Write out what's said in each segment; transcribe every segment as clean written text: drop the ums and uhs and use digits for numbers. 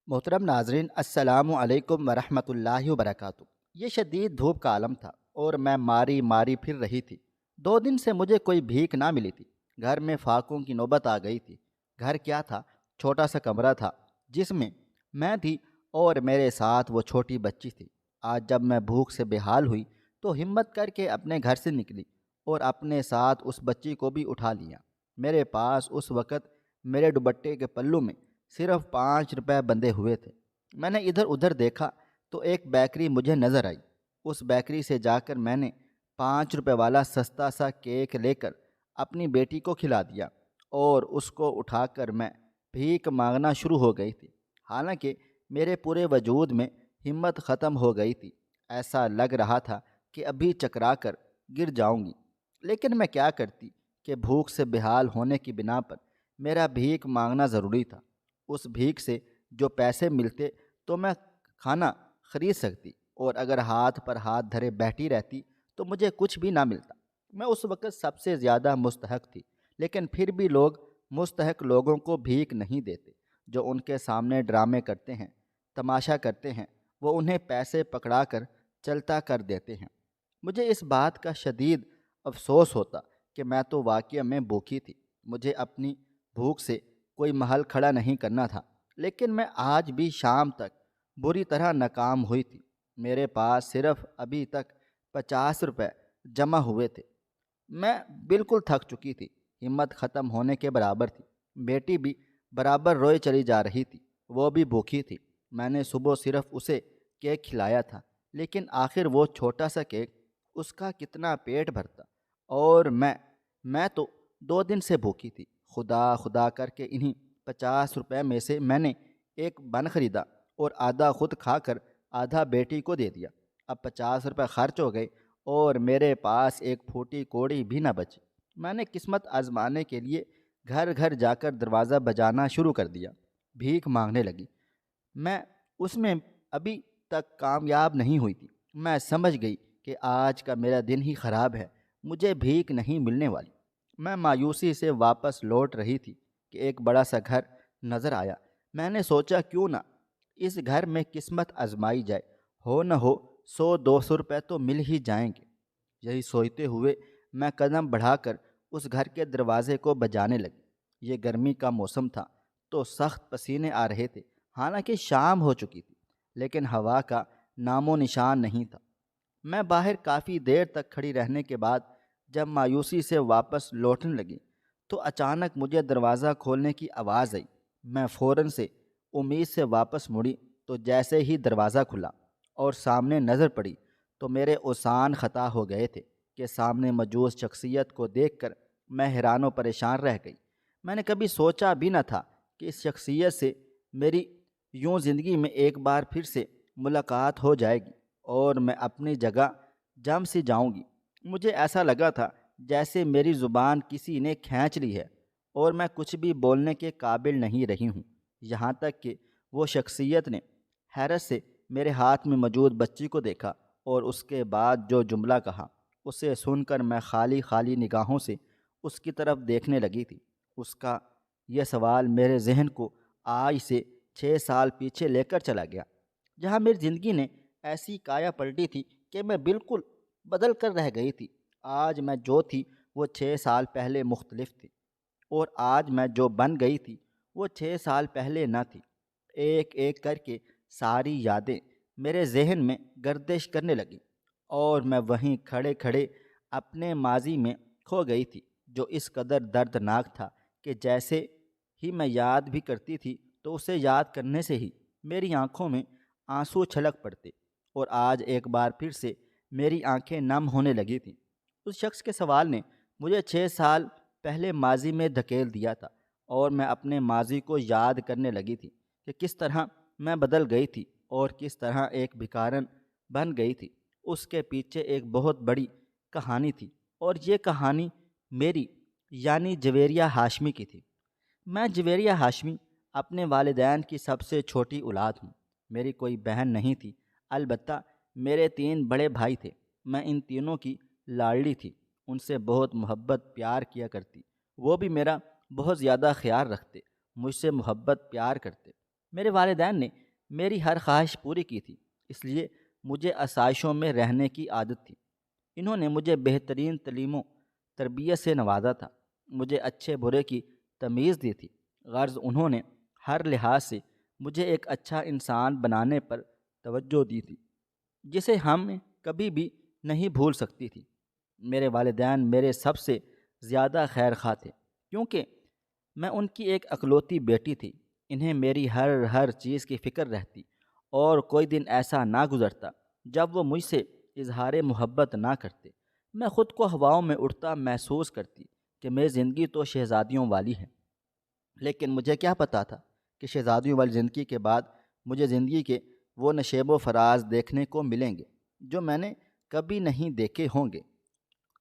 محترم ناظرین، السلام علیکم ورحمۃ اللہ وبرکاتہ۔ یہ شدید دھوپ کا عالم تھا اور میں ماری ماری پھر رہی تھی۔ 2 دن سے مجھے کوئی بھیک نہ ملی تھی۔ گھر میں فاقوں کی نوبت آ گئی تھی۔ گھر کیا تھا؟ چھوٹا سا کمرہ تھا جس میں تھی اور میرے ساتھ وہ چھوٹی بچی تھی۔ آج جب میں بھوک سے بے حال ہوئی تو ہمت کر کے اپنے گھر سے نکلی اور اپنے ساتھ اس بچی کو بھی اٹھا لیا۔ میرے پاس اس وقت میرے دوپٹے کے پلوں میں صرف 5 روپے بندھے ہوئے تھے۔ میں نے ادھر ادھر دیکھا تو ایک بیکری مجھے نظر آئی۔ اس بیکری سے جا کر میں نے 5 روپے والا سستا سا کیک لے کر اپنی بیٹی کو کھلا دیا اور اس کو اٹھا کر میں بھیک مانگنا شروع ہو گئی تھی۔ حالانکہ میرے پورے وجود میں ہمت ختم ہو گئی تھی۔ ایسا لگ رہا تھا کہ ابھی چکرا کر گر جاؤں گی، لیکن میں کیا کرتی کہ بھوک سے بحال ہونے کی بنا پر میرا بھیک مانگنا ضروری تھا۔ اس بھیک سے جو پیسے ملتے تو میں کھانا خرید سکتی، اور اگر ہاتھ پر ہاتھ دھرے بیٹھی رہتی تو مجھے کچھ بھی نہ ملتا۔ میں اس وقت سب سے زیادہ مستحق تھی، لیکن پھر بھی لوگ مستحق لوگوں کو بھیک نہیں دیتے۔ جو ان کے سامنے ڈرامے کرتے ہیں، تماشا کرتے ہیں، وہ انہیں پیسے پکڑا کر چلتا کر دیتے ہیں۔ مجھے اس بات کا شدید افسوس ہوتا کہ میں تو واقعہ میں بھوکی تھی۔ مجھے اپنی بھوک سے کوئی محل کھڑا نہیں کرنا تھا، لیکن میں آج بھی شام تک بری طرح ناکام ہوئی تھی۔ میرے پاس صرف ابھی تک 50 روپے جمع ہوئے تھے۔ میں بالکل تھک چکی تھی، ہمت ختم ہونے کے برابر تھی۔ بیٹی بھی برابر روئے چلی جا رہی تھی، وہ بھی بھوکی تھی۔ میں نے صبح صرف اسے کیک کھلایا تھا، لیکن آخر وہ چھوٹا سا کیک اس کا کتنا پیٹ بھرتا، اور میں تو 2 دن سے بھوکی تھی۔ خدا خدا کر کے انہیں 50 روپے میں سے میں نے ایک بن خریدا اور آدھا خود کھا کر آدھا بیٹی کو دے دیا۔ اب 50 روپے خرچ ہو گئے اور میرے پاس ایک پھوٹی کوڑی بھی نہ بچی۔ میں نے قسمت آزمانے کے لیے گھر گھر جا کر دروازہ بجانا شروع کر دیا، بھیک مانگنے لگی۔ میں اس میں ابھی تک کامیاب نہیں ہوئی تھی۔ میں سمجھ گئی کہ آج کا میرا دن ہی خراب ہے، مجھے بھیک نہیں ملنے والی۔ میں مایوسی سے واپس لوٹ رہی تھی کہ ایک بڑا سا گھر نظر آیا۔ میں نے سوچا کیوں نہ اس گھر میں قسمت آزمائی جائے، ہو نہ ہو 100-200 روپے تو مل ہی جائیں گے۔ یہی سوچتے ہوئے میں قدم بڑھا کر اس گھر کے دروازے کو بجانے لگی۔ یہ گرمی کا موسم تھا تو سخت پسینے آ رہے تھے۔ حالانکہ شام ہو چکی تھی، لیکن ہوا کا نام و نشان نہیں تھا۔ میں باہر کافی دیر تک کھڑی رہنے کے بعد جب مایوسی سے واپس لوٹنے لگی تو اچانک مجھے دروازہ کھولنے کی آواز آئی۔ میں فوراً سے امید سے واپس مڑی تو جیسے ہی دروازہ کھلا اور سامنے نظر پڑی تو میرے اوسان خطا ہو گئے تھے کہ سامنے موجود شخصیت کو دیکھ کر میں حیران و پریشان رہ گئی۔ میں نے کبھی سوچا بھی نہ تھا کہ اس شخصیت سے میری یوں زندگی میں ایک بار پھر سے ملاقات ہو جائے گی اور میں اپنی جگہ جم سی جاؤں گی۔ مجھے ایسا لگا تھا جیسے میری زبان کسی نے کھینچ لی ہے اور میں کچھ بھی بولنے کے قابل نہیں رہی ہوں۔ یہاں تک کہ وہ شخصیت نے حیرت سے میرے ہاتھ میں موجود بچی کو دیکھا اور اس کے بعد جو جملہ کہا، اسے سن کر میں خالی خالی نگاہوں سے اس کی طرف دیکھنے لگی تھی۔ اس کا یہ سوال میرے ذہن کو آج سے 6 سال پیچھے لے کر چلا گیا، جہاں میری زندگی نے ایسی کایا پلٹی تھی کہ میں بالکل بدل کر رہ گئی تھی۔ آج میں جو تھی وہ 6 سال پہلے مختلف تھی، اور آج میں جو بن گئی تھی وہ 6 سال پہلے نہ تھی۔ ایک ایک کر کے ساری یادیں میرے ذہن میں گردش کرنے لگیں اور میں وہیں کھڑے کھڑے اپنے ماضی میں کھو گئی تھی، جو اس قدر دردناک تھا کہ جیسے ہی میں یاد بھی کرتی تھی تو اسے یاد کرنے سے ہی میری آنکھوں میں آنسو چھلک پڑتے، اور آج ایک بار پھر سے میری آنکھیں نم ہونے لگی تھیں۔ اس شخص کے سوال نے مجھے 6 سال پہلے ماضی میں دھکیل دیا تھا، اور میں اپنے ماضی کو یاد کرنے لگی تھی کہ کس طرح میں بدل گئی تھی اور کس طرح ایک بھکارن بن گئی تھی۔ اس کے پیچھے ایک بہت بڑی کہانی تھی، اور یہ کہانی میری یعنی جویریہ ہاشمی کی تھی۔ میں جویریہ ہاشمی اپنے والدین کی سب سے چھوٹی اولاد ہوں۔ میری کوئی بہن نہیں تھی، البتہ میرے 3 بڑے بھائی تھے۔ میں ان تینوں کی لاڈلی تھی، ان سے بہت محبت پیار کیا کرتی۔ وہ بھی میرا بہت زیادہ خیال رکھتے، مجھ سے محبت پیار کرتے۔ میرے والدین نے میری ہر خواہش پوری کی تھی، اس لیے مجھے آسائشوں میں رہنے کی عادت تھی۔ انہوں نے مجھے بہترین تعلیم و تربیت سے نوازا تھا، مجھے اچھے برے کی تمیز دی تھی۔ غرض انہوں نے ہر لحاظ سے مجھے ایک اچھا انسان بنانے پر توجہ دی تھی، جسے ہم کبھی بھی نہیں بھول سکتی تھی۔ میرے والدین میرے سب سے زیادہ خیر خواہ تھے، کیونکہ میں ان کی ایک اکلوتی بیٹی تھی۔ انہیں میری ہر چیز کی فکر رہتی، اور کوئی دن ایسا نہ گزرتا جب وہ مجھ سے اظہار محبت نہ کرتے۔ میں خود کو ہواؤں میں اڑتا محسوس کرتی کہ میری زندگی تو شہزادیوں والی ہے، لیکن مجھے کیا پتہ تھا کہ شہزادیوں والی زندگی کے بعد مجھے زندگی کے وہ نشیب و فراز دیکھنے کو ملیں گے جو میں نے کبھی نہیں دیکھے ہوں گے۔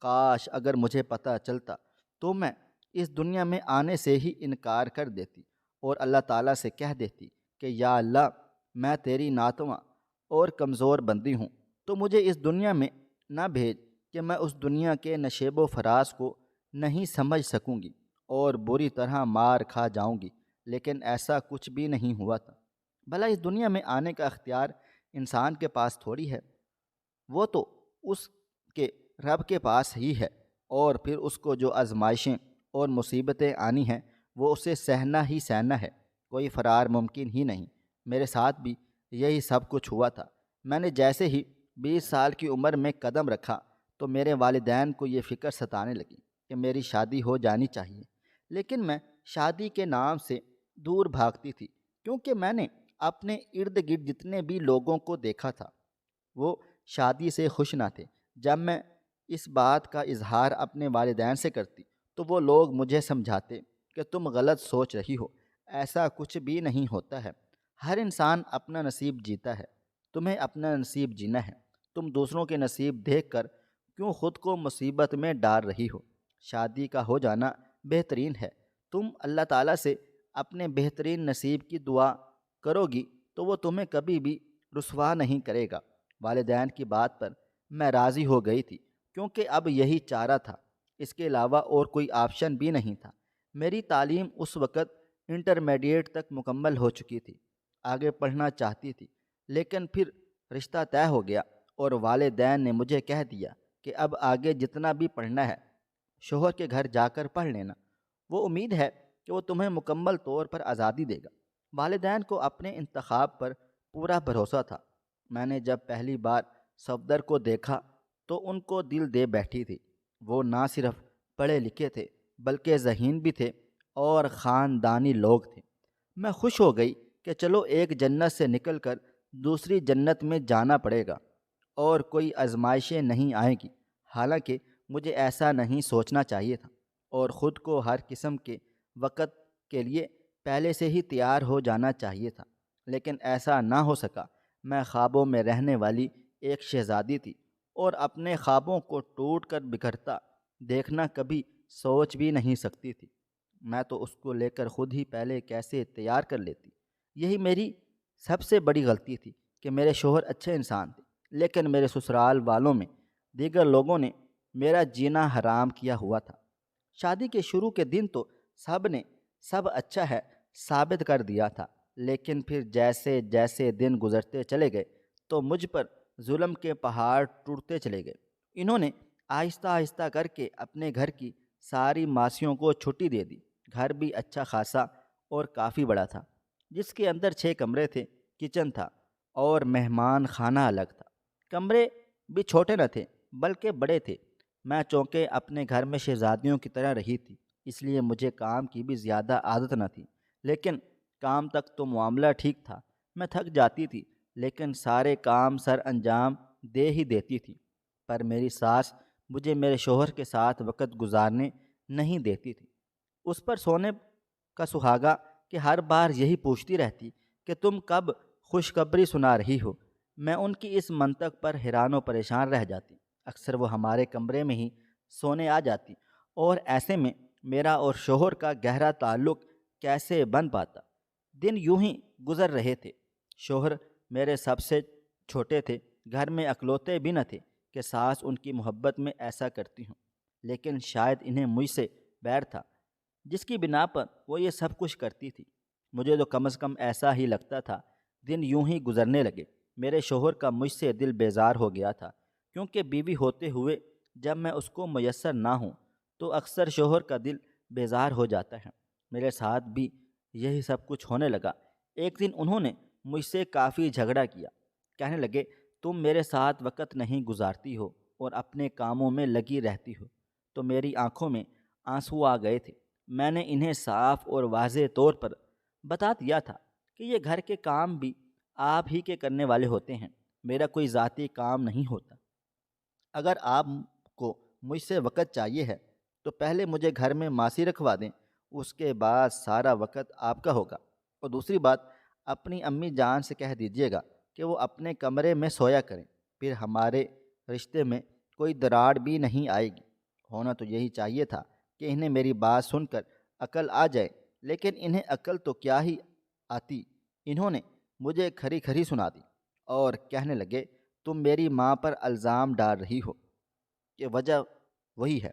کاش اگر مجھے پتہ چلتا تو میں اس دنیا میں آنے سے ہی انکار کر دیتی اور اللہ تعالیٰ سے کہہ دیتی کہ یا اللہ، میں تیری ناتواں اور کمزور بندی ہوں، تو مجھے اس دنیا میں نہ بھیج کہ میں اس دنیا کے نشیب و فراز کو نہیں سمجھ سکوں گی اور بری طرح مار کھا جاؤں گی۔ لیکن ایسا کچھ بھی نہیں ہوا تھا۔ بھلا اس دنیا میں آنے کا اختیار انسان کے پاس تھوڑی ہے، وہ تو اس کے رب کے پاس ہی ہے، اور پھر اس کو جو آزمائشیں اور مصیبتیں آنی ہیں وہ اسے سہنا ہی سہنا ہے، کوئی فرار ممکن ہی نہیں۔ میرے ساتھ بھی یہی سب کچھ ہوا تھا۔ میں نے جیسے ہی 20 سال کی عمر میں قدم رکھا تو میرے والدین کو یہ فکر ستانے لگی کہ میری شادی ہو جانی چاہیے، لیکن میں شادی کے نام سے دور بھاگتی تھی، کیونکہ میں نے اپنے ارد گرد جتنے بھی لوگوں کو دیکھا تھا وہ شادی سے خوش نہ تھے۔ جب میں اس بات کا اظہار اپنے والدین سے کرتی تو وہ لوگ مجھے سمجھاتے کہ تم غلط سوچ رہی ہو، ایسا کچھ بھی نہیں ہوتا ہے، ہر انسان اپنا نصیب جیتا ہے، تمہیں اپنا نصیب جینا ہے، تم دوسروں کے نصیب دیکھ کر کیوں خود کو مصیبت میں ڈال رہی ہو؟ شادی کا ہو جانا بہترین ہے، تم اللہ تعالیٰ سے اپنے بہترین نصیب کی دعا کرو گی تو وہ تمہیں کبھی بھی رسوا نہیں کرے گا۔ والدین کی بات پر میں راضی ہو گئی تھی، کیونکہ اب یہی چارہ تھا، اس کے علاوہ اور کوئی آپشن بھی نہیں تھا۔ میری تعلیم اس وقت انٹرمیڈیٹ تک مکمل ہو چکی تھی، آگے پڑھنا چاہتی تھی، لیکن پھر رشتہ طے ہو گیا اور والدین نے مجھے کہہ دیا کہ اب آگے جتنا بھی پڑھنا ہے شوہر کے گھر جا کر پڑھ لینا، وہ امید ہے کہ وہ تمہیں مکمل طور پر آزادی دے گا۔ والدین کو اپنے انتخاب پر پورا بھروسہ تھا۔ میں نے جب پہلی بار صفدر کو دیکھا تو ان کو دل دے بیٹھی تھی۔ وہ نہ صرف پڑھے لکھے تھے بلکہ ذہین بھی تھے اور خاندانی لوگ تھے۔ میں خوش ہو گئی کہ چلو ایک جنت سے نکل کر دوسری جنت میں جانا پڑے گا اور کوئی آزمائشیں نہیں آئیں گی۔ حالانکہ مجھے ایسا نہیں سوچنا چاہیے تھا اور خود کو ہر قسم کے وقت کے لیے پہلے سے ہی تیار ہو جانا چاہیے تھا، لیکن ایسا نہ ہو سکا۔ میں خوابوں میں رہنے والی ایک شہزادی تھی اور اپنے خوابوں کو ٹوٹ کر بکھرتا دیکھنا کبھی سوچ بھی نہیں سکتی تھی۔ میں تو اس کو لے کر خود ہی پہلے کیسے تیار کر لیتی۔ یہی میری سب سے بڑی غلطی تھی کہ میرے شوہر اچھے انسان تھے، لیکن میرے سسرال والوں میں دیگر لوگوں نے میرا جینا حرام کیا ہوا تھا۔ شادی کے شروع کے دن تو سب نے سب اچھا ہے ثابت کر دیا تھا، لیکن پھر جیسے جیسے دن گزرتے چلے گئے تو مجھ پر ظلم کے پہاڑ ٹوٹتے چلے گئے۔ انہوں نے آہستہ آہستہ کر کے اپنے گھر کی ساری ماسیوں کو چھٹی دے دی۔ گھر بھی اچھا خاصا اور کافی بڑا تھا، جس کے اندر 6 کمرے تھے، کچن تھا اور مہمان خانہ الگ تھا۔ کمرے بھی چھوٹے نہ تھے بلکہ بڑے تھے۔ میں چونکہ اپنے گھر میں شہزادیوں کی طرح رہی تھی، اس لیے مجھے کام کی بھی زیادہ عادت نہ تھی، لیکن کام تک تو معاملہ ٹھیک تھا۔ میں تھک جاتی تھی لیکن سارے کام سر انجام دے ہی دیتی تھی۔ پر میری ساس مجھے میرے شوہر کے ساتھ وقت گزارنے نہیں دیتی تھی۔ اس پر سونے کا سہاگا کہ ہر بار یہی پوچھتی رہتی کہ تم کب خوشخبری سنا رہی ہو۔ میں ان کی اس منطق پر حیران و پریشان رہ جاتی۔ اکثر وہ ہمارے کمرے میں ہی سونے آ جاتی اور ایسے میں میرا اور شوہر کا گہرا تعلق کیسے بن پاتا؟ دن یوں ہی گزر رہے تھے۔ شوہر میرے سب سے چھوٹے تھے، گھر میں اکلوتے بھی نہ تھے کہ ساس ان کی محبت میں ایسا کرتی ہوں، لیکن شاید انہیں مجھ سے بیر تھا جس کی بنا پر وہ یہ سب کچھ کرتی تھی۔ مجھے تو کم از کم ایسا ہی لگتا تھا۔ دن یوں ہی گزرنے لگے۔ میرے شوہر کا مجھ سے دل بیزار ہو گیا تھا، کیونکہ بیوی ہوتے ہوئے جب میں اس کو میسر نہ ہوں تو اکثر شوہر کا دل بیزار ہو جاتا ہے۔ میرے ساتھ بھی یہی سب کچھ ہونے لگا۔ ایک دن انہوں نے مجھ سے کافی جھگڑا کیا۔ کہنے لگے، تم میرے ساتھ وقت نہیں گزارتی ہو اور اپنے کاموں میں لگی رہتی ہو۔ تو میری آنکھوں میں آنسو آ گئے تھے۔ میں نے انہیں صاف اور واضح طور پر بتا دیا تھا کہ یہ گھر کے کام بھی آپ ہی کے کرنے والے ہوتے ہیں، میرا کوئی ذاتی کام نہیں ہوتا۔ اگر آپ کو مجھ سے وقت چاہیے ہے تو پہلے مجھے گھر میں ماسی رکھوا دیں، اس کے بعد سارا وقت آپ کا ہوگا۔ اور دوسری بات، اپنی امی جان سے کہہ دیجیے گا کہ وہ اپنے کمرے میں سویا کریں، پھر ہمارے رشتے میں کوئی دراڑ بھی نہیں آئے گی۔ ہونا تو یہی چاہیے تھا کہ انہیں میری بات سن کر عقل آ جائے، لیکن انہیں عقل تو کیا ہی آتی۔ انہوں نے مجھے کھری کھری سنا دی اور کہنے لگے، تم میری ماں پر الزام ڈال رہی ہو کہ وجہ وہی ہے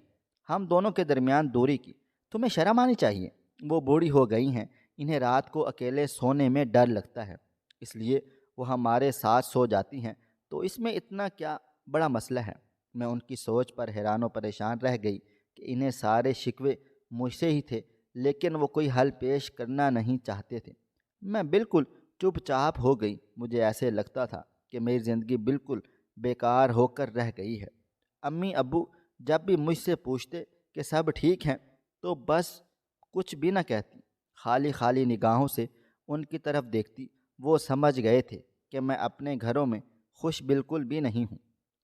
ہم دونوں کے درمیان دوری کی۔ تمہیں شرم آنی چاہیے۔ وہ بوڑھی ہو گئی ہیں، انہیں رات کو اکیلے سونے میں ڈر لگتا ہے، اس لیے وہ ہمارے ساتھ سو جاتی ہیں، تو اس میں اتنا کیا بڑا مسئلہ ہے۔ میں ان کی سوچ پر حیران و پریشان رہ گئی کہ انہیں سارے شکوے مجھ سے ہی تھے، لیکن وہ کوئی حل پیش کرنا نہیں چاہتے تھے۔ میں بالکل چپ چاپ ہو گئی۔ مجھے ایسے لگتا تھا کہ میری زندگی بالکل بیکار ہو کر رہ گئی ہے۔ امی ابو جب بھی مجھ سے پوچھتے کہ سب ٹھیک ہیں تو بس کچھ بھی نہ کہتی، خالی خالی نگاہوں سے ان کی طرف دیکھتی۔ وہ سمجھ گئے تھے کہ میں اپنے گھروں میں خوش بالکل بھی نہیں ہوں۔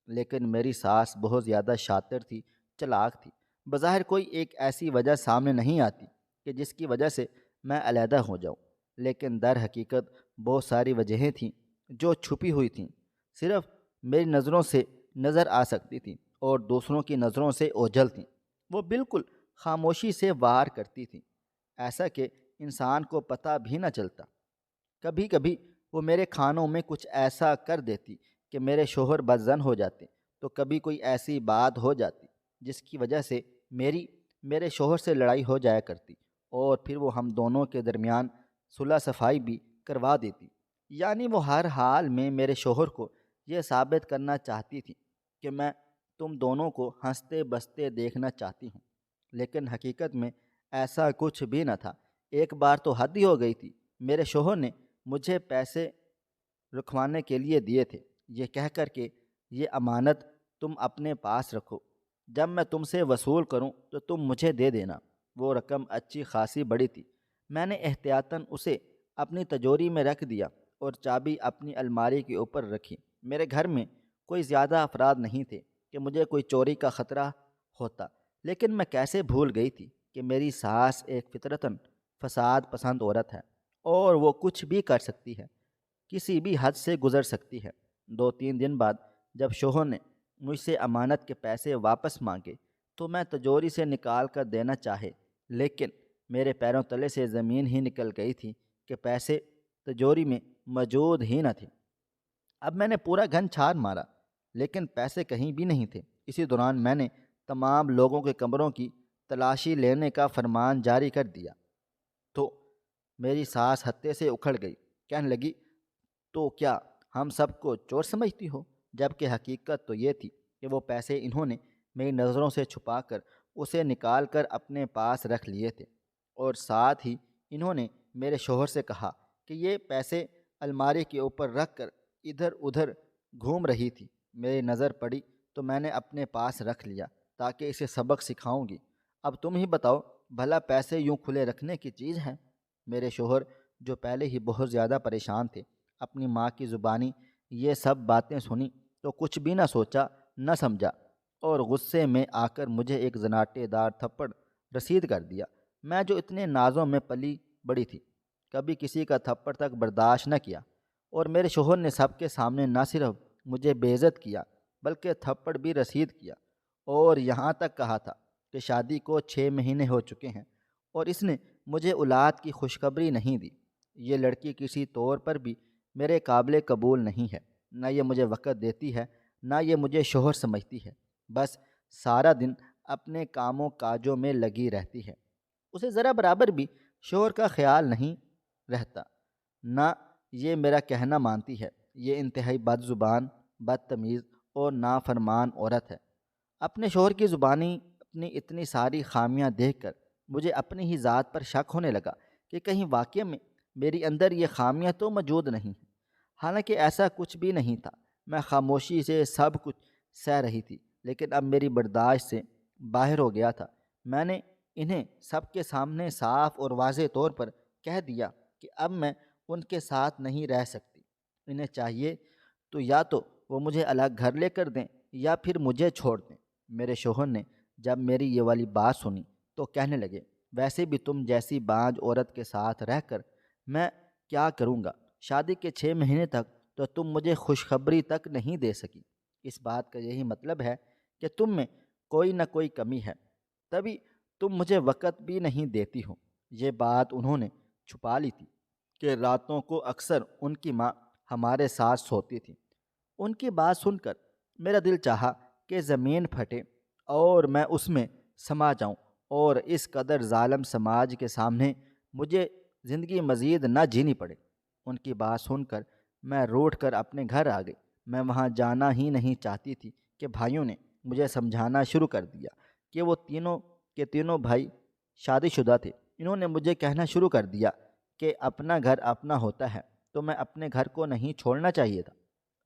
لیکن میری ساس بہت زیادہ شاطر تھی، چلاک تھی۔ بظاہر کوئی ایک ایسی وجہ سامنے نہیں آتی کہ جس کی وجہ سے میں علیحدہ ہو جاؤں، لیکن در حقیقت بہت ساری وجہیں تھیں جو چھپی ہوئی تھیں، صرف میری نظروں سے نظر آ سکتی تھیں اور دوسروں کی نظروں سے اوجھل تھیں۔ وہ بالکل خاموشی سے وار کرتی تھیں، ایسا کہ انسان کو پتہ بھی نہ چلتا۔ کبھی کبھی وہ میرے کھانوں میں کچھ ایسا کر دیتی کہ میرے شوہر بدظن ہو جاتے، تو کبھی کوئی ایسی بات ہو جاتی جس کی وجہ سے میرے شوہر سے لڑائی ہو جایا کرتی، اور پھر وہ ہم دونوں کے درمیان صلح صفائی بھی کروا دیتی۔ یعنی وہ ہر حال میں میرے شوہر کو یہ ثابت کرنا چاہتی تھی کہ میں تم دونوں کو ہنستے بستے دیکھنا چاہتی ہوں، لیکن حقیقت میں ایسا کچھ بھی نہ تھا۔ ایک بار تو حد ہی ہو گئی تھی، میرے شوہر نے مجھے پیسے رکھوانے کے لیے دیے تھے، یہ کہہ کر کہ یہ امانت تم اپنے پاس رکھو، جب میں تم سے وصول کروں تو تم مجھے دے دینا۔ وہ رقم اچھی خاصی بڑی تھی۔ میں نے احتیاطاً اسے اپنی تجوری میں رکھ دیا اور چابی اپنی الماری کے اوپر رکھی۔ میرے گھر میں کوئی زیادہ افراد نہیں تھے کہ مجھے کوئی چوری کا خطرہ ہوتا، لیکن میں کیسے بھول گئی تھی کہ میری ساس ایک فطرتاً فساد پسند عورت ہے اور وہ کچھ بھی کر سکتی ہے، کسی بھی حد سے گزر سکتی ہے۔ 2-3 دن بعد جب شوہر نے مجھ سے امانت کے پیسے واپس مانگے تو میں تجوری سے نکال کر دینا چاہے، لیکن میرے پیروں تلے سے زمین ہی نکل گئی تھی کہ پیسے تجوری میں موجود ہی نہ تھے۔ اب میں نے پورا گھن چھان مارا، لیکن پیسے کہیں بھی نہیں تھے۔ اسی دوران میں نے تمام لوگوں کے کمروں کی تلاشی لینے کا فرمان جاری کر دیا تو میری ساس ہتے سے اکھڑ گئی۔ کہنے لگی، تو کیا ہم سب کو چور سمجھتی ہو؟ جبکہ حقیقت تو یہ تھی کہ وہ پیسے انہوں نے میری نظروں سے چھپا کر اسے نکال کر اپنے پاس رکھ لیے تھے، اور ساتھ ہی انہوں نے میرے شوہر سے کہا کہ یہ پیسے الماری کے اوپر رکھ کر ادھر ادھر گھوم رہی تھی۔ میری نظر پڑی تو میں نے اپنے پاس رکھ لیا تاکہ اسے سبق سکھاؤں گی۔ اب تم ہی بتاؤ، بھلا پیسے یوں کھلے رکھنے کی چیز ہے؟ میرے شوہر جو پہلے ہی بہت زیادہ پریشان تھے، اپنی ماں کی زبانی یہ سب باتیں سنی تو کچھ بھی نہ سوچا نہ سمجھا، اور غصے میں آ کر مجھے ایک زناٹے دار تھپڑ رسید کر دیا۔ میں جو اتنے نازوں میں پلی بڑی تھی، کبھی کسی کا تھپڑ تک برداشت نہ کیا، اور میرے شوہر نے سب کے سامنے نہ صرف مجھے بے عزت کیا بلکہ تھپڑ بھی رسید کیا، اور یہاں تک کہا تھا کہ شادی کو 6 مہینے ہو چکے ہیں اور اس نے مجھے اولاد کی خوشخبری نہیں دی۔ یہ لڑکی کسی طور پر بھی میرے قابل قبول نہیں ہے، نہ یہ مجھے وقت دیتی ہے، نہ یہ مجھے شوہر سمجھتی ہے، بس سارا دن اپنے کاموں کاجوں میں لگی رہتی ہے۔ اسے ذرا برابر بھی شوہر کا خیال نہیں۔ رہتا، نہ یہ میرا کہنا مانتی ہے۔ یہ انتہائی بد زبان، بدتمیز اور نافرمان عورت ہے۔ اپنے شوہر کی زبانی اپنی اتنی ساری خامیاں دیکھ کر مجھے اپنی ہی ذات پر شک ہونے لگا کہ کہیں واقعہ میں میری اندر یہ خامیاں تو موجود نہیں ہیں۔ حالانکہ ایسا کچھ بھی نہیں تھا۔ میں خاموشی سے سب کچھ سہ رہی تھی، لیکن اب میری برداشت سے باہر ہو گیا تھا۔ میں نے انہیں سب کے سامنے صاف اور واضح طور پر کہہ دیا کہ اب میں ان کے ساتھ نہیں رہ سکتی۔ انہیں چاہیے تو وہ مجھے الگ گھر لے کر دیں یا پھر مجھے چھوڑ دیں۔ میرے شوہر نے جب میری یہ والی بات سنی تو کہنے لگے، ویسے بھی تم جیسی بانجھ عورت کے ساتھ رہ کر میں کیا کروں گا؟ شادی کے 6 مہینے تک تو تم مجھے خوشخبری تک نہیں دے سکی۔ اس بات کا یہی مطلب ہے کہ تم میں کوئی نہ کوئی کمی ہے، تبھی تم مجھے وقت بھی نہیں دیتی ہو۔ یہ بات انہوں نے چھپا لی تھی کہ راتوں کو اکثر ان کی ماں ہمارے ساتھ سوتی تھی۔ ان کی بات سن کر میرا دل چاہا کہ زمین پھٹے اور میں اس میں سما جاؤں اور اس قدر ظالم سماج کے سامنے مجھے زندگی مزید نہ جینی پڑے۔ ان کی بات سن کر میں روٹھ کر اپنے گھر آ گئی۔ میں وہاں جانا ہی نہیں چاہتی تھی کہ بھائیوں نے مجھے سمجھانا شروع کر دیا کہ وہ تینوں کے تینوں بھائی شادی شدہ تھے۔ انہوں نے مجھے کہنا شروع کر دیا کہ اپنا گھر اپنا ہوتا ہے تو میں اپنے گھر کو نہیں چھوڑنا چاہیے تھا۔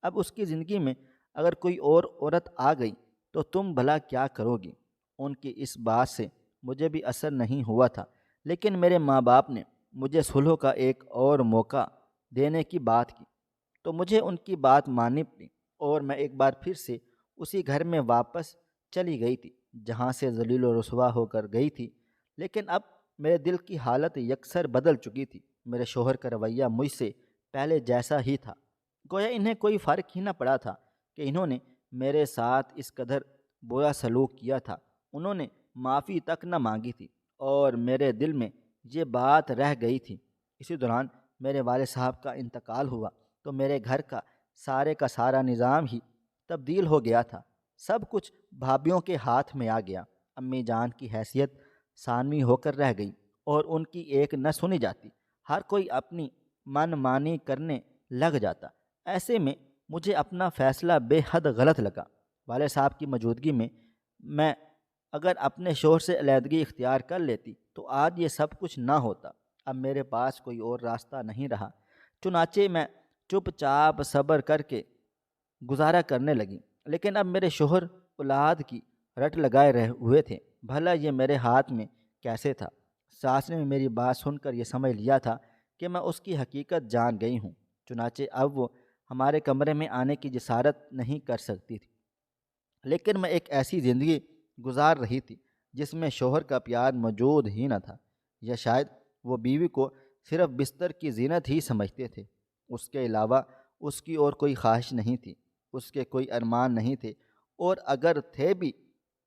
اب اس کی زندگی میں اگر کوئی اور عورت آ گئی تو تم بھلا کیا کرو گی؟ ان کی اس بات سے مجھے بھی اثر نہیں ہوا تھا، لیکن میرے ماں باپ نے مجھے صلح کا ایک اور موقع دینے کی بات کی تو مجھے ان کی بات ماننی پڑی اور میں ایک بار پھر سے اسی گھر میں واپس چلی گئی تھی جہاں سے ذلیل و رسوا ہو کر گئی تھی۔ لیکن اب میرے دل کی حالت یکسر بدل چکی تھی۔ میرے شوہر کا رویہ مجھ سے پہلے جیسا ہی تھا، گویا انہیں کوئی فرق ہی نہ پڑا تھا کہ انہوں نے میرے ساتھ اس قدر برا سلوک کیا تھا۔ انہوں نے معافی تک نہ مانگی تھی اور میرے دل میں یہ بات رہ گئی تھی۔ اسی دوران میرے والد صاحب کا انتقال ہوا تو میرے گھر کا سارا نظام ہی تبدیل ہو گیا تھا۔ سب کچھ بھابھیوں کے ہاتھ میں آ گیا۔ امی جان کی حیثیت ثانوی ہو کر رہ گئی اور ان کی ایک نہ سنی جاتی۔ ہر کوئی اپنی من مانی کرنے لگ جاتا۔ ایسے میں مجھے اپنا فیصلہ بے حد غلط لگا۔ والد صاحب کی موجودگی میں اگر اپنے شوہر سے علیحدگی اختیار کر لیتی تو آج یہ سب کچھ نہ ہوتا۔ اب میرے پاس کوئی اور راستہ نہیں رہا، چنانچہ میں چپ چاپ صبر کر کے گزارا کرنے لگی۔ لیکن اب میرے شوہر اولاد کی رٹ لگائے رہے ہوئے تھے۔ بھلا یہ میرے ہاتھ میں کیسے تھا؟ ساس نے میری بات سن کر یہ سمجھ لیا تھا کہ میں اس کی حقیقت جان گئی ہوں، چنانچہ اب وہ ہمارے کمرے میں آنے کی جسارت نہیں کر سکتی تھی۔ لیکن میں ایک ایسی زندگی گزار رہی تھی جس میں شوہر کا پیار موجود ہی نہ تھا، یا شاید وہ بیوی کو صرف بستر کی زینت ہی سمجھتے تھے۔ اس کے علاوہ اس کی اور کوئی خواہش نہیں تھی، اس کے کوئی ارمان نہیں تھے، اور اگر تھے بھی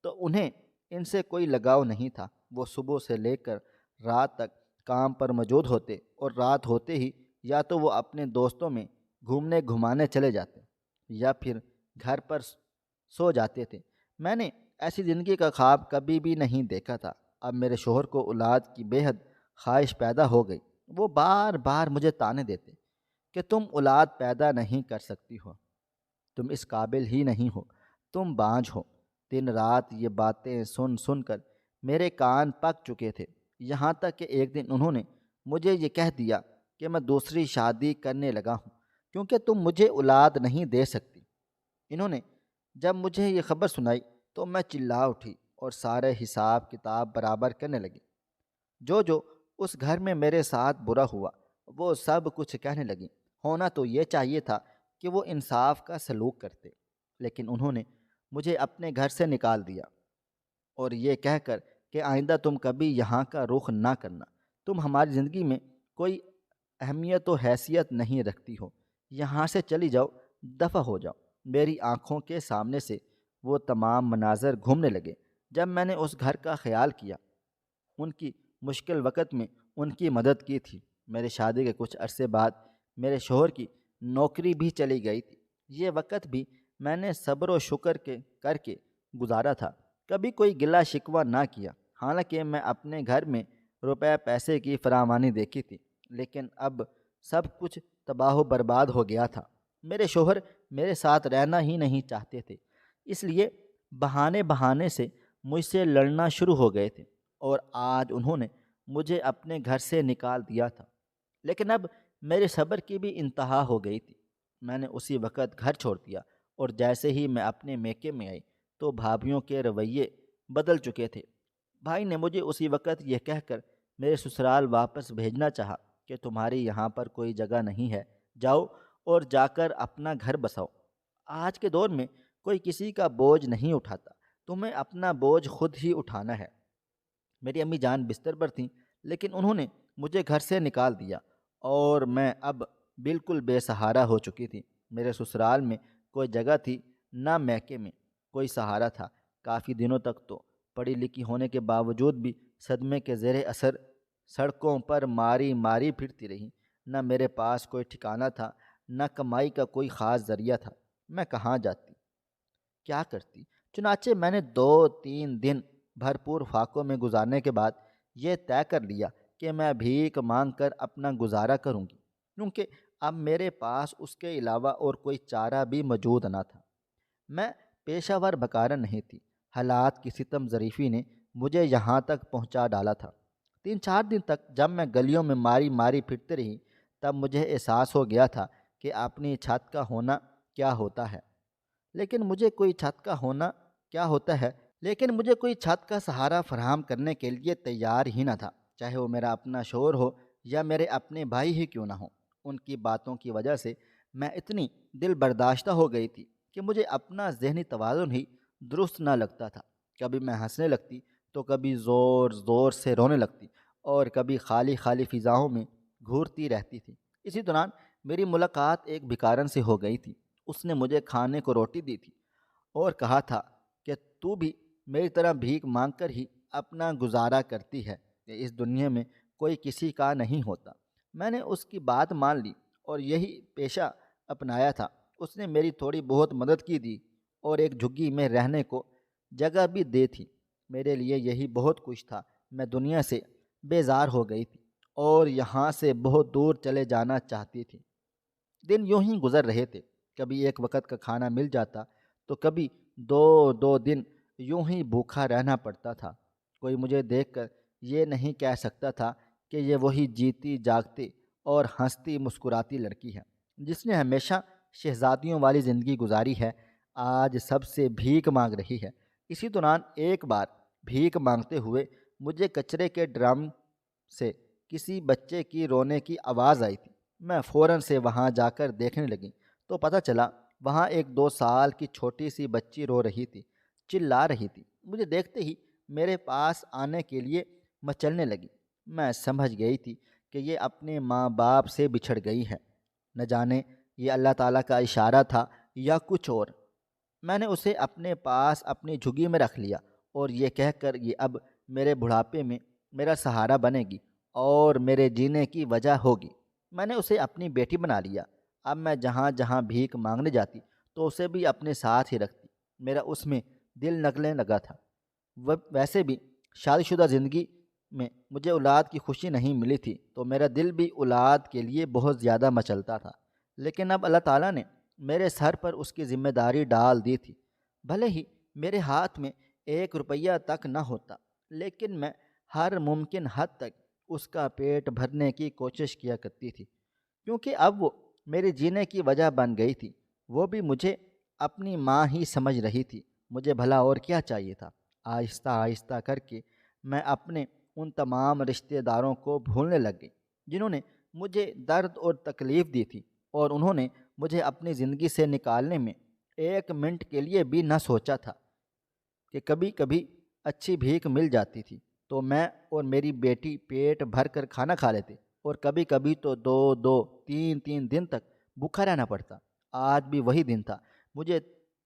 تو انہیں ان سے کوئی لگاؤ نہیں تھا۔ وہ صبح سے لے کر رات تک کام پر موجود ہوتے اور رات ہوتے ہی یا تو وہ اپنے دوستوں میں گھومنے گھمانے چلے جاتے یا پھر گھر پر سو جاتے تھے۔ میں نے ایسی زندگی کا خواب کبھی بھی نہیں دیکھا تھا۔ اب میرے شوہر کو اولاد کی بے حد خواہش پیدا ہو گئی۔ وہ بار بار مجھے طعنے دیتے کہ تم اولاد پیدا نہیں کر سکتی ہو، تم اس قابل ہی نہیں ہو، تم بانجھ ہو۔ دن رات یہ باتیں سن سن کر میرے کان پک چکے تھے، یہاں تک کہ ایک دن انہوں نے مجھے یہ کہہ دیا کہ میں دوسری شادی کرنے لگا ہوں کیونکہ تم مجھے اولاد نہیں دے سکتی۔ انہوں نے جب مجھے یہ خبر سنائی تو میں چلا اٹھی اور سارے حساب کتاب برابر کرنے لگی۔ جو اس گھر میں میرے ساتھ برا ہوا وہ سب کچھ کہنے لگی۔ ہونا تو یہ چاہیے تھا کہ وہ انصاف کا سلوک کرتے، لیکن انہوں نے مجھے اپنے گھر سے نکال دیا اور یہ کہہ کر کہ آئندہ تم کبھی یہاں کا رخ نہ کرنا، تم ہماری زندگی میں کوئی اہمیت و حیثیت نہیں رکھتی ہو، یہاں سے چلی جاؤ، دفع ہو جاؤ۔ میری آنکھوں کے سامنے سے وہ تمام مناظر گھومنے لگے۔ جب میں نے اس گھر کا خیال کیا، ان کی مشکل وقت میں ان کی مدد کی تھی۔ میرے شادی کے کچھ عرصے بعد میرے شوہر کی نوکری بھی چلی گئی تھی۔ یہ وقت بھی میں نے صبر و شکر کر کے گزارا تھا، کبھی کوئی گلہ شکوہ نہ کیا۔ حالانکہ میں اپنے گھر میں روپے پیسے کی فراوانی دیکھی تھی، لیکن اب سب کچھ تباہ و برباد ہو گیا تھا۔ میرے شوہر میرے ساتھ رہنا ہی نہیں چاہتے تھے، اس لیے بہانے بہانے سے مجھ سے لڑنا شروع ہو گئے تھے، اور آج انہوں نے مجھے اپنے گھر سے نکال دیا تھا۔ لیکن اب میرے صبر کی بھی انتہا ہو گئی تھی۔ میں نے اسی وقت گھر چھوڑ دیا، اور جیسے ہی میں اپنے میکے میں آئی تو بھابھیوں کے رویے بدل چکے تھے۔ بھائی نے مجھے اسی وقت یہ کہہ کر میرے سسرال واپس بھیجنا چاہا کہ تمہاری یہاں پر کوئی جگہ نہیں ہے، جاؤ اور جا کر اپنا گھر بساؤ۔ آج کے دور میں کوئی کسی کا بوجھ نہیں اٹھاتا، تمہیں اپنا بوجھ خود ہی اٹھانا ہے۔ میری امی جان بستر پر تھیں، لیکن انہوں نے مجھے گھر سے نکال دیا، اور میں اب بالکل بے سہارا ہو چکی تھی۔ میرے سسرال میں کوئی جگہ تھی، نہ میکے میں کوئی سہارا تھا۔ کافی دنوں تک تو پڑھی لکھی ہونے کے باوجود بھی صدمے کے زیر اثر سڑکوں پر ماری ماری پھرتی رہی۔ نہ میرے پاس کوئی ٹھکانہ تھا، نہ کمائی کا کوئی خاص ذریعہ تھا۔ میں کہاں جاتی، کیا کرتی؟ چنانچہ میں نے 2-3 دن بھرپور فاقوں میں گزارنے کے بعد یہ طے کر لیا کہ میں بھیک مانگ کر اپنا گزارا کروں گی، کیونکہ اب میرے پاس اس کے علاوہ اور کوئی چارہ بھی موجود نہ تھا۔ میں پیشہ ور بکارا نہیں تھی، حالات کی ستم ظریفی نے مجھے یہاں تک پہنچا ڈالا تھا۔ 3-4 دن تک جب میں گلیوں میں ماری ماری پھرتی رہی، تب مجھے احساس ہو گیا تھا کہ اپنی چھت کا ہونا کیا ہوتا ہے۔ لیکن مجھے کوئی چھت کا ہونا کیا ہوتا ہے لیکن مجھے کوئی چھت کا سہارا فراہم کرنے کے لیے تیار ہی نہ تھا، چاہے وہ میرا اپنا شوہر ہو یا میرے اپنے بھائی ہی کیوں نہ ہوں۔ ان کی باتوں کی وجہ سے میں اتنی دل برداشتہ ہو گئی تھی کہ مجھے اپنا ذہنی توازن ہی درست نہ لگتا تھا۔ کبھی میں ہنسنے لگتی تو کبھی زور زور سے رونے لگتی، اور کبھی خالی خالی فضاؤں میں گھورتی رہتی تھی۔ اسی دوران میری ملاقات ایک بھکارن سے ہو گئی تھی۔ اس نے مجھے کھانے کو روٹی دی تھی اور کہا تھا کہ تو بھی میری طرح بھیک مانگ کر ہی اپنا گزارا کرتی ہے، کہ اس دنیا میں کوئی کسی کا نہیں ہوتا۔ میں نے اس کی بات مان لی اور یہی پیشہ اپنایا تھا۔ اس نے میری تھوڑی بہت مدد کی دی، اور ایک جھگی میں رہنے کو جگہ بھی دے تھی۔ میرے لیے یہی بہت کچھ تھا۔ میں دنیا سے بیزار ہو گئی تھی اور یہاں سے بہت دور چلے جانا چاہتی تھی۔ دن یوں ہی گزر رہے تھے، کبھی ایک وقت کا کھانا مل جاتا تو کبھی 2 دن یوں ہی بھوکا رہنا پڑتا تھا۔ کوئی مجھے دیکھ کر یہ نہیں کہہ سکتا تھا کہ یہ وہی جیتی جاگتی اور ہنستی مسکراتی لڑکی ہے جس نے ہمیشہ شہزادیوں والی زندگی گزاری ہے، آج سب سے بھیک مانگ رہی ہے۔ اسی دوران ایک بار بھیک مانگتے ہوئے مجھے کچرے کے ڈرم سے کسی بچے کی رونے کی آواز آئی تھی۔ میں فوراً سے وہاں جا کر دیکھنے لگی تو پتہ چلا وہاں ایک 2 سال کی چھوٹی سی بچی رو رہی تھی، چلا رہی تھی۔ مجھے دیکھتے ہی میرے پاس آنے کے لیے مچلنے لگی۔ میں سمجھ گئی تھی کہ یہ اپنے ماں باپ سے بچھڑ گئی ہے۔ نہ جانے یہ اللہ تعالیٰ کا اشارہ تھا یا کچھ اور۔ میں نے اسے اپنے پاس اپنی جھگی میں رکھ لیا، اور یہ کہہ کر یہ اب میرے بڑھاپے میں میرا سہارا بنے گی اور میرے جینے کی وجہ ہوگی۔ میں نے اسے اپنی بیٹی بنا لیا۔ اب میں جہاں جہاں بھیک مانگنے جاتی تو اسے بھی اپنے ساتھ ہی رکھتی۔ میرا اس میں دل نگلنے لگا تھا۔ ویسے بھی شادی شدہ زندگی میں مجھے اولاد کی خوشی نہیں ملی تھی، تو میرا دل بھی اولاد کے لیے بہت زیادہ مچلتا تھا۔ لیکن اب اللہ تعالیٰ نے میرے سر پر اس کی ذمہ داری ڈال دی تھی۔ بھلے ہی میرے ہاتھ میں 1 روپیہ تک نہ ہوتا، لیکن میں ہر ممکن حد تک اس کا پیٹ بھرنے کی کوشش کیا کرتی تھی، کیونکہ اب وہ میرے جینے کی وجہ بن گئی تھی۔ وہ بھی مجھے اپنی ماں ہی سمجھ رہی تھی۔ مجھے بھلا اور کیا چاہیے تھا؟ آہستہ آہستہ کر کے میں اپنے ان تمام رشتہ داروں کو بھولنے لگ گئی جنہوں نے مجھے درد اور تکلیف دی تھی، اور انہوں نے مجھے اپنی زندگی سے نکالنے میں 1 منٹ کے لیے بھی نہ سوچا تھا۔ کہ کبھی کبھی اچھی بھیک مل جاتی تھی تو میں اور میری بیٹی پیٹ بھر کر کھانا کھا لیتے، اور کبھی کبھی تو 2-3 دن تک بھوکا رہنا پڑتا۔ آج بھی وہی دن تھا، مجھے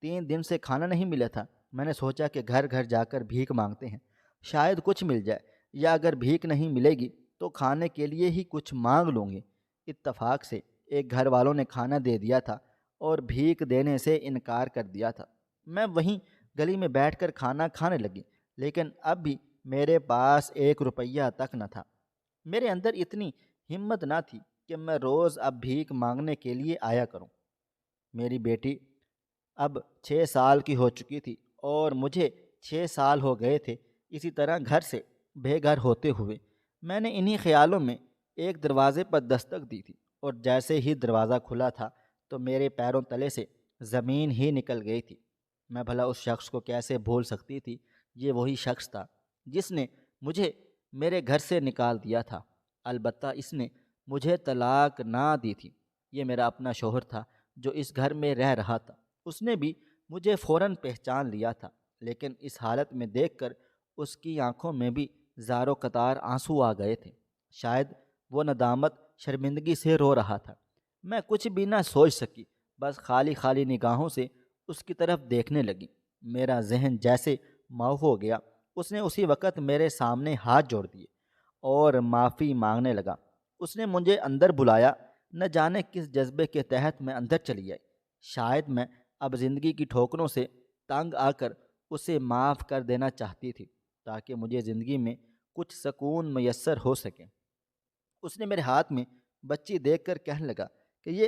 3 دن سے کھانا نہیں ملا تھا۔ میں نے سوچا کہ گھر گھر جا کر بھیک مانگتے ہیں، شاید کچھ مل جائے، یا اگر بھیک نہیں ملے گی تو کھانے کے لیے ہی کچھ مانگ لوں گی۔ اتفاق سے ایک گھر والوں نے کھانا دے دیا تھا اور بھیک دینے سے انکار کر دیا تھا۔ میں وہیں گلی میں بیٹھ کر کھانا کھانے لگی، لیکن اب بھی میرے پاس 1 روپیہ تک نہ تھا۔ میرے اندر اتنی ہمت نہ تھی کہ میں روز اب بھیک مانگنے کے لیے آیا کروں۔ میری بیٹی اب 6 سال کی ہو چکی تھی اور مجھے 6 سال ہو گئے تھے اسی طرح گھر سے بے گھر ہوتے ہوئے۔ میں نے انہی خیالوں میں ایک دروازے پر دستک دی تھی، اور جیسے ہی دروازہ کھلا تھا تو میرے پیروں تلے سے زمین ہی نکل گئی تھی۔ میں بھلا اس شخص کو کیسے بھول سکتی تھی؟ یہ وہی شخص تھا جس نے مجھے میرے گھر سے نکال دیا تھا۔ البتہ اس نے مجھے طلاق نہ دی تھی۔ یہ میرا اپنا شوہر تھا جو اس گھر میں رہ رہا تھا۔ اس نے بھی مجھے فوراً پہچان لیا تھا، لیکن اس حالت میں دیکھ کر اس کی آنکھوں میں بھی زار و قطار آنسو آ گئے تھے۔ شاید وہ ندامت شرمندگی سے رو رہا تھا۔ میں کچھ بھی نہ سوچ سکی، بس خالی خالی نگاہوں سے اس کی طرف دیکھنے لگی۔ میرا ذہن جیسے معاف ہو گیا۔ اس نے اسی وقت میرے سامنے ہاتھ جوڑ دیے اور معافی مانگنے لگا۔ اس نے مجھے اندر بلایا۔ نہ جانے کس جذبے کے تحت میں اندر چلی آئی۔ شاید میں اب زندگی کی ٹھوکروں سے تنگ آ کر اسے معاف کر دینا چاہتی تھی تاکہ مجھے زندگی میں کچھ سکون میسر ہو سکے۔ اس نے میرے ہاتھ میں بچی دیکھ کر کہنے لگا کہ یہ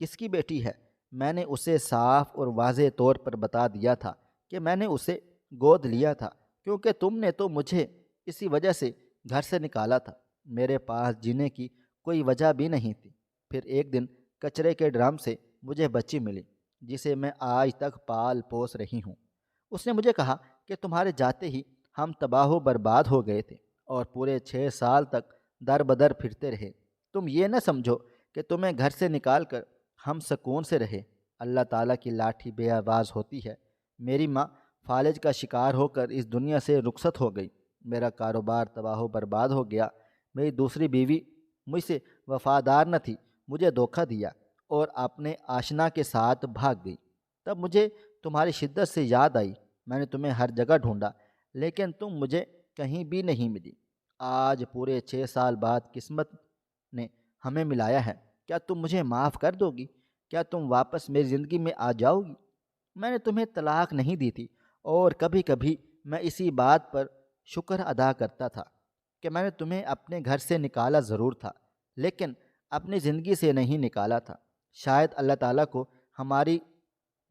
کس کی بیٹی ہے؟ میں نے اسے صاف اور واضح طور پر بتا دیا تھا کہ میں نے اسے گود لیا تھا، کیونکہ تم نے تو مجھے اسی وجہ سے گھر سے نکالا تھا۔ میرے پاس جینے کی کوئی وجہ بھی نہیں تھی۔ پھر ایک دن کچرے کے ڈرم سے مجھے بچی ملی جسے میں آج تک پال پوس رہی ہوں۔ اس نے مجھے کہا کہ تمہارے جاتے ہی ہم تباہ و برباد ہو گئے تھے اور پورے 6 سال تک در بدر پھرتے رہے۔ تم یہ نہ سمجھو کہ تمہیں گھر سے نکال کر ہم سکون سے رہے۔ اللہ تعالیٰ کی لاٹھی بے آواز ہوتی ہے۔ میری ماں فالج کا شکار ہو کر اس دنیا سے رخصت ہو گئی۔ میرا کاروبار تباہ و برباد ہو گیا۔ میری دوسری بیوی مجھ سے وفادار نہ تھی، مجھے دھوکہ دیا اور اپنے آشنا کے ساتھ بھاگ گئی۔ تب مجھے تمہاری شدت سے یاد آئی۔ میں نے تمہیں ہر جگہ ڈھونڈا، لیکن تم مجھے کہیں بھی نہیں ملی۔ آج پورے 6 سال بعد قسمت نے ہمیں ملایا ہے۔ کیا تم مجھے معاف کر دو گی؟ کیا تم واپس میری زندگی میں آ جاؤ گی؟ میں نے تمہیں طلاق نہیں دی تھی، اور کبھی کبھی میں اسی بات پر شکر ادا کرتا تھا کہ میں نے تمہیں اپنے گھر سے نکالا ضرور تھا، لیکن اپنی زندگی سے نہیں نکالا تھا۔ شاید اللہ تعالیٰ کو ہماری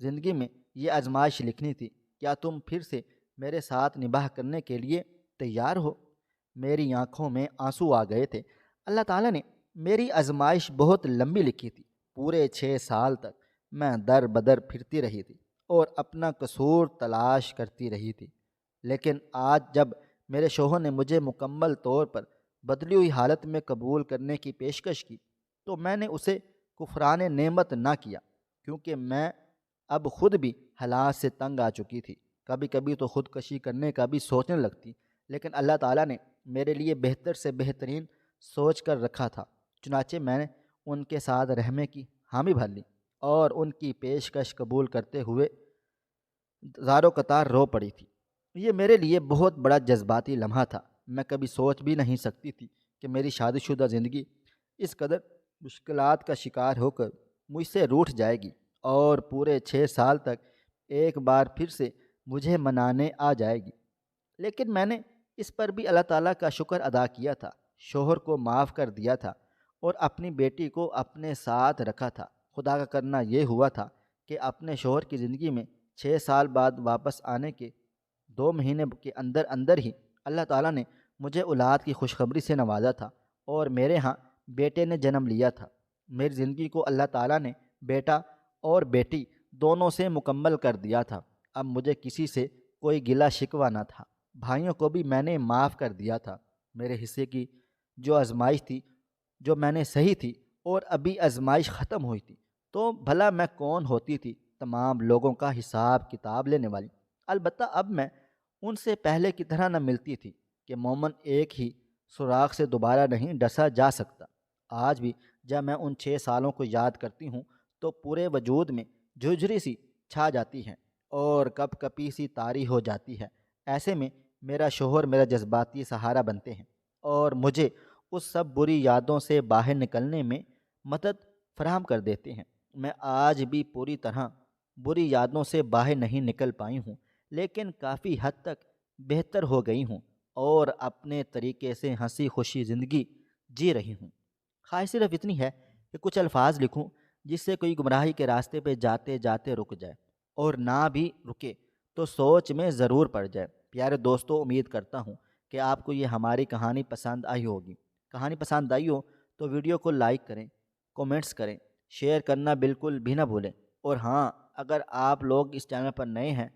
زندگی میں یہ آزمائش لکھنی تھی۔ کیا تم پھر سے میرے ساتھ نباہ کرنے کے لیے تیار ہو؟ میری آنکھوں میں آنسو آ گئے تھے۔ اللہ تعالیٰ نے میری آزمائش بہت لمبی لکھی تھی۔ پورے 6 سال تک میں در بدر پھرتی رہی تھی اور اپنا قصور تلاش کرتی رہی تھی، لیکن آج جب میرے شوہر نے مجھے مکمل طور پر بدلی ہوئی حالت میں قبول کرنے کی پیشکش کی تو میں نے اسے کفران نعمت نہ کیا، کیونکہ میں اب خود بھی حالات سے تنگ آ چکی تھی۔ کبھی کبھی تو خودکشی کرنے کا بھی سوچنے لگتی، لیکن اللہ تعالیٰ نے میرے لیے بہتر سے بہترین سوچ کر رکھا تھا۔ چنانچہ میں نے ان کے ساتھ رہنے کی حامی بھر لی اور ان کی پیشکش قبول کرتے ہوئے زارو قطار رو پڑی تھی۔ یہ میرے لیے بہت بڑا جذباتی لمحہ تھا۔ میں کبھی سوچ بھی نہیں سکتی تھی کہ میری شادی شدہ زندگی اس قدر مشکلات کا شکار ہو کر مجھ سے روٹھ جائے گی اور پورے 6 سال تک ایک بار پھر سے مجھے منانے آ جائے گی۔ لیکن میں نے اس پر بھی اللہ تعالیٰ کا شکر ادا کیا تھا، شوہر کو معاف کر دیا تھا اور اپنی بیٹی کو اپنے ساتھ رکھا تھا۔ خدا کا کرنا یہ ہوا تھا کہ اپنے شوہر کی زندگی میں 6 سال بعد واپس آنے کے 2 مہینے کے اندر اندر ہی اللہ تعالیٰ نے مجھے اولاد کی خوشخبری سے نوازا تھا اور میرے ہاں بیٹے نے جنم لیا تھا۔ میری زندگی کو اللہ تعالیٰ نے بیٹا اور بیٹی دونوں سے مکمل کر دیا تھا۔ اب مجھے کسی سے کوئی گلہ شکوہ نہ تھا۔ بھائیوں کو بھی میں نے معاف کر دیا تھا۔ میرے حصے کی جو آزمائش تھی، جو میں نے سہی تھی، اور ابھی آزمائش ختم ہوئی تھی، تو بھلا میں کون ہوتی تھی تمام لوگوں کا حساب کتاب لینے والی؟ البتہ اب میں ان سے پہلے کی طرح نہ ملتی تھی کہ مومن ایک ہی سوراخ سے دوبارہ نہیں ڈسا جا سکتا۔ آج بھی جب میں ان 6 سالوں کو یاد کرتی ہوں تو پورے وجود میں جھجھری سی چھا جاتی ہے اور کپ کپی سی طاری ہو جاتی ہے۔ ایسے میں میرا شوہر میرا جذباتی سہارا بنتے ہیں اور مجھے اس سب بری یادوں سے باہر نکلنے میں مدد فراہم کر دیتے ہیں۔ میں آج بھی پوری طرح بری یادوں سے باہر نہیں نکل پائی ہوں، لیکن کافی حد تک بہتر ہو گئی ہوں اور اپنے طریقے سے ہنسی خوشی زندگی جی رہی ہوں۔ خواہش صرف اتنی ہے کہ کچھ الفاظ لکھوں جس سے کوئی گمراہی کے راستے پہ جاتے جاتے رک جائے، اور نہ بھی رکے تو سوچ میں ضرور پڑ جائے۔ پیارے دوستو، امید کرتا ہوں کہ آپ کو یہ ہماری کہانی پسند آئی ہوگی۔ کہانی پسند آئی ہو تو ویڈیو کو لائک کریں، کومنٹس کریں، شیئر کرنا بالکل بھی نہ بھولیں۔ اور ہاں، اگر آپ لوگ اس چینل پر نئے ہیں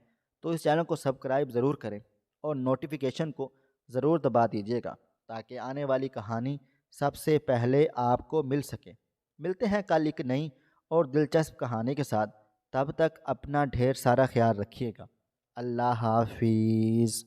تو اس چینل کو سبسکرائب ضرور کریں اور نوٹیفیکیشن کو ضرور دبا دیجیے گا تاکہ آنے والی کہانی سب سے پہلے آپ کو مل سکے۔ ملتے ہیں کل ایک نئی اور دلچسپ کہانی کے ساتھ۔ تب تک اپنا ڈھیر سارا خیال رکھیے گا۔ اللہ حافظ۔